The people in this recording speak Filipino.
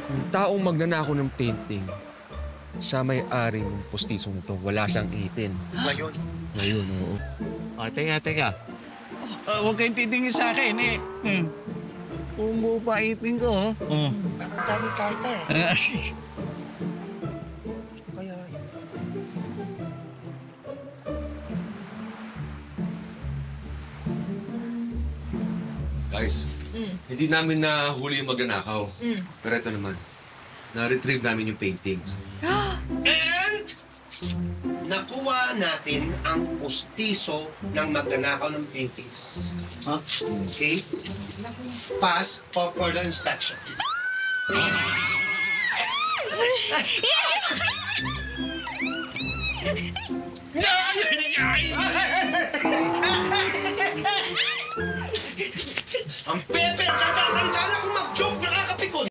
Yung taong magnanakaw ng painting, siya may-ari ng postisong ito. Wala siyang ipin. Ngayon? Ngayon, oo. Teka. Huwag kayong titingin sa akin eh. Kung buo pa ipin ko, Parang dami tartar. Kaya... Guys, hindi namin nahuli yung magnanakaw. Pero ito naman, na-retrieve namin yung painting. And nakuha natin ang pustiso ng magnanakaw ng paintings. Huh? Okay? Pass for further inspection. Ang pepe! Tanda-tanda na kung